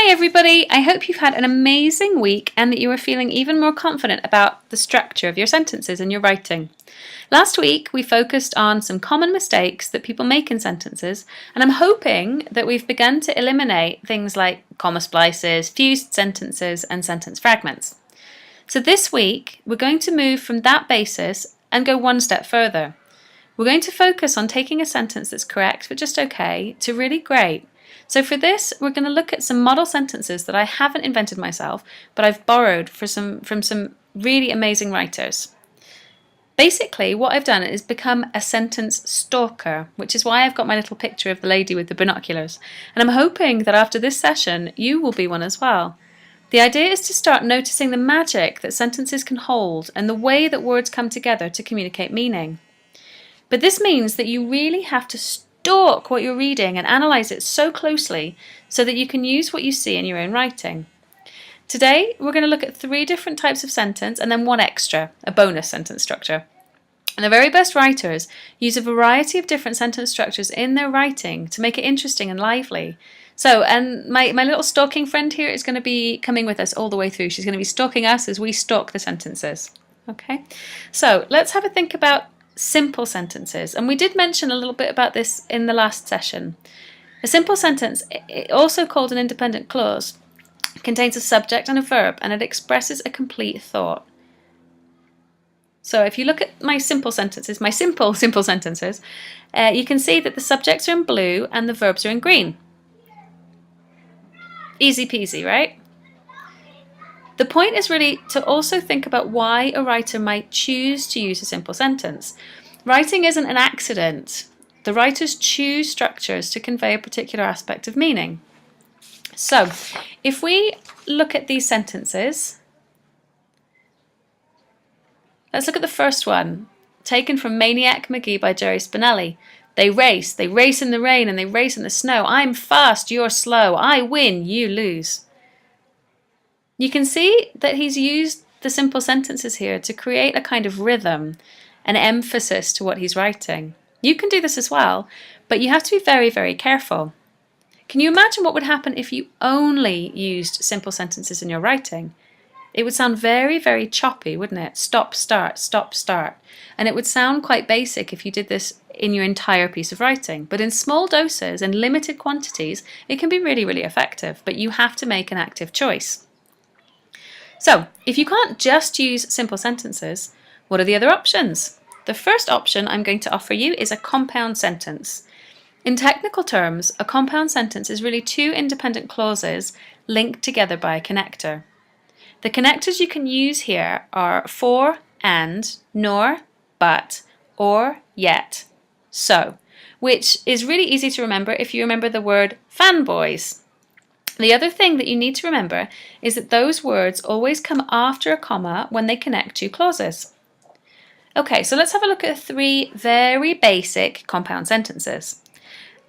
Hi everybody, I hope you've had an amazing week and that you are feeling even more confident about the structure of your sentences and your writing. Last week we focused on some common mistakes that people make in sentences, and I'm hoping that we've begun to eliminate things like comma splices, fused sentences and sentence fragments. So this week we're going to move from that basis and go one step further. We're going to focus on taking a sentence that's correct but just okay to really great. So for this, we're going to look at some model sentences that I haven't invented myself, but I've borrowed from some really amazing writers. Basically, what I've done is become a sentence stalker, which is why I've got my little picture of the lady with the binoculars. And I'm hoping that after this session, you will be one as well. The idea is to start noticing the magic that sentences can hold and the way that words come together to communicate meaning. But this means that you really have to stalk what you're reading and analyse it so closely so that you can use what you see in your own writing. Today we're going to look at 3 different types of sentence and then one extra, a bonus sentence structure. And the very best writers use a variety of different sentence structures in their writing to make it interesting and lively. So, and my little stalking friend here is going to be coming with us all the way through. She's going to be stalking us as we stalk the sentences. Okay, so let's have a think about simple sentences, and we did mention a little bit about this in the last session. A simple sentence, also called an independent clause, contains a subject and a verb, and it expresses a complete thought. So if you look at my simple sentences, my simple sentences, you can see that the subjects are in blue and the verbs are in green. Easy peasy, right? The point is really to also think about why a writer might choose to use a simple sentence. Writing isn't an accident. The writers choose structures to convey a particular aspect of meaning. So, if we look at these sentences, let's look at the first one, taken from Maniac McGee by Jerry Spinelli. They race in the rain and they race in the snow. I'm fast, you're slow. I win, you lose. You can see that he's used the simple sentences here to create a kind of rhythm, an emphasis to what he's writing. You can do this as well, but you have to be very, very careful. Can you imagine what would happen if you only used simple sentences in your writing? It would sound very, very choppy, wouldn't it? Stop, start, stop, start. And it would sound quite basic if you did this in your entire piece of writing. But in small doses and limited quantities, it can be really, really effective, but you have to make an active choice. So, if you can't just use simple sentences, what are the other options? The first option I'm going to offer you is a compound sentence. In technical terms, a compound sentence is really 2 independent clauses linked together by a connector. The connectors you can use here are for, and, nor, but, or, yet, so, which is really easy to remember if you remember the word fanboys. The other thing that you need to remember is that those words always come after a comma when they connect 2 clauses. Okay, so let's have a look at 3 very basic compound sentences.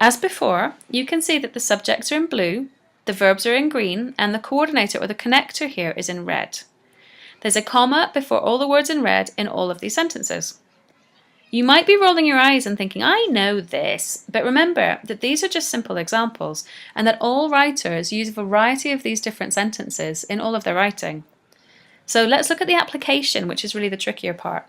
As before, you can see that the subjects are in blue, the verbs are in green, and the coordinator or the connector here is in red. There's a comma before all the words in red in all of these sentences. You might be rolling your eyes and thinking, I know this, but remember that these are just simple examples and that all writers use a variety of these different sentences in all of their writing. So let's look at the application, which is really the trickier part.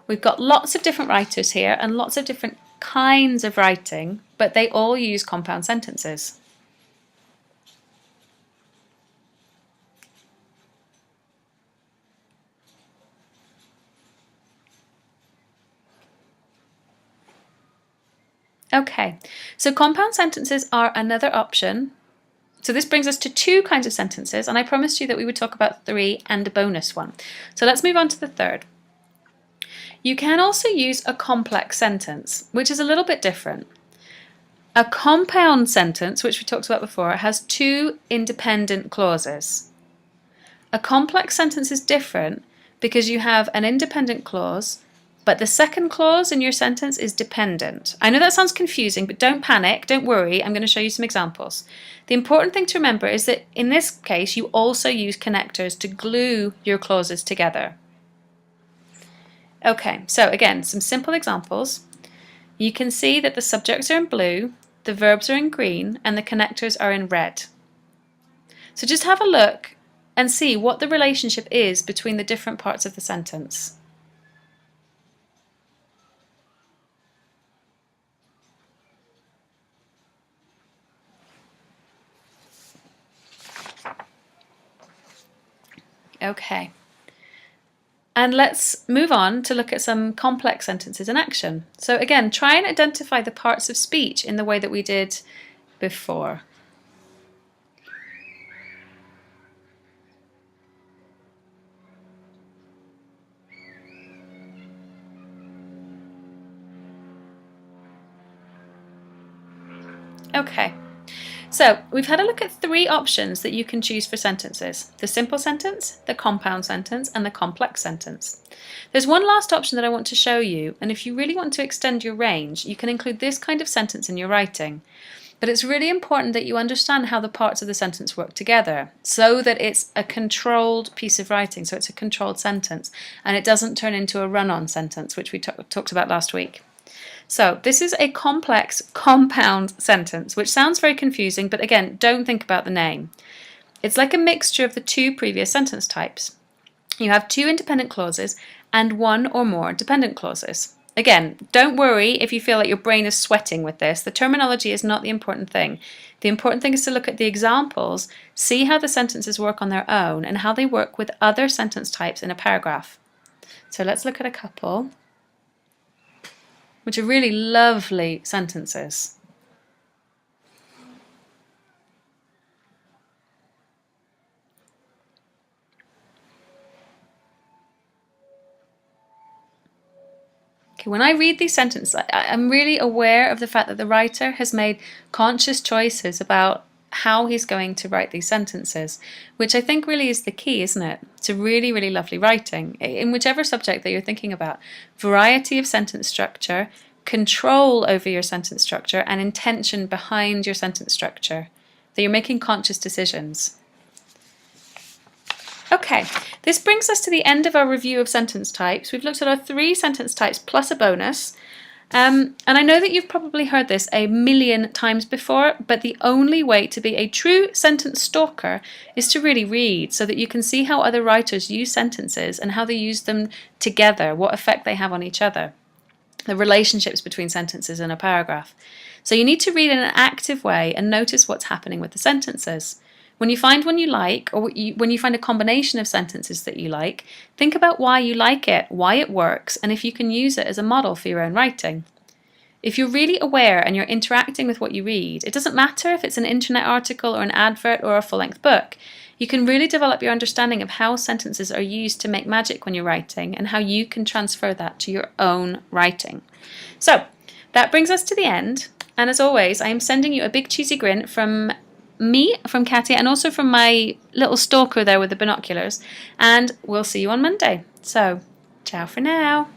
We've got lots of different writers here and lots of different kinds of writing, but they all use compound sentences. Okay, so compound sentences are another option. So this brings us to 2 kinds of sentences, and I promised you that we would talk about 3 and a bonus one. So let's move on to the third. You can also use a complex sentence, which is a little bit different. A compound sentence, which we talked about before, has 2 independent clauses. A complex sentence is different because you have an independent clause, but the second clause in your sentence is dependent. I know that sounds confusing, but don't panic, don't worry, I'm going to show you some examples. The important thing to remember is that in this case you also use connectors to glue your clauses together. Okay, so again, some simple examples. You can see that the subjects are in blue, the verbs are in green, and the connectors are in red. So just have a look and see what the relationship is between the different parts of the sentence. Okay. And let's move on to look at some complex sentences in action. So again, try and identify the parts of speech in the way that we did before. Okay, so we've had a look at 3 options that you can choose for sentences: the simple sentence, the compound sentence, and the complex sentence. There's one last option that I want to show you, and if you really want to extend your range, you can include this kind of sentence in your writing. But it's really important that you understand how the parts of the sentence work together so that it's a controlled piece of writing, so it's a controlled sentence, and it doesn't turn into a run-on sentence, which we talked about last week. So this is a complex compound sentence, which sounds very confusing, but again, don't think about the name. It's like a mixture of the 2 previous sentence types. You have 2 independent clauses and 1 or more dependent clauses. Again, don't worry if you feel like your brain is sweating with this. The terminology is not the important thing. The important thing is to look at the examples, see how the sentences work on their own, and how they work with other sentence types in a paragraph. So let's look at a couple, which are really lovely sentences. Okay, when I read these sentences, I'm really aware of the fact that the writer has made conscious choices about how he's going to write these sentences, which I think really is the key, isn't it? To really, really lovely writing, in whichever subject that you're thinking about. Variety of sentence structure, control over your sentence structure, and intention behind your sentence structure, that you're making conscious decisions. Okay, this brings us to the end of our review of sentence types. We've looked at our 3 sentence types plus a bonus. And I know that you've probably heard this a million times before, but the only way to be a true sentence stalker is to really read so that you can see how other writers use sentences and how they use them together, what effect they have on each other, the relationships between sentences in a paragraph. So you need to read in an active way and notice what's happening with the sentences. When you find one you like, or when you find a combination of sentences that you like, think about why you like it, why it works, and if you can use it as a model for your own writing. If you're really aware and you're interacting with what you read, it doesn't matter if it's an internet article or an advert or a full-length book. You can really develop your understanding of how sentences are used to make magic when you're writing and how you can transfer that to your own writing. So that brings us to the end. And as always, I am sending you a big cheesy grin from me, from Katia, and also from my little stalker there with the binoculars. And we'll see you on Monday. So, ciao for now.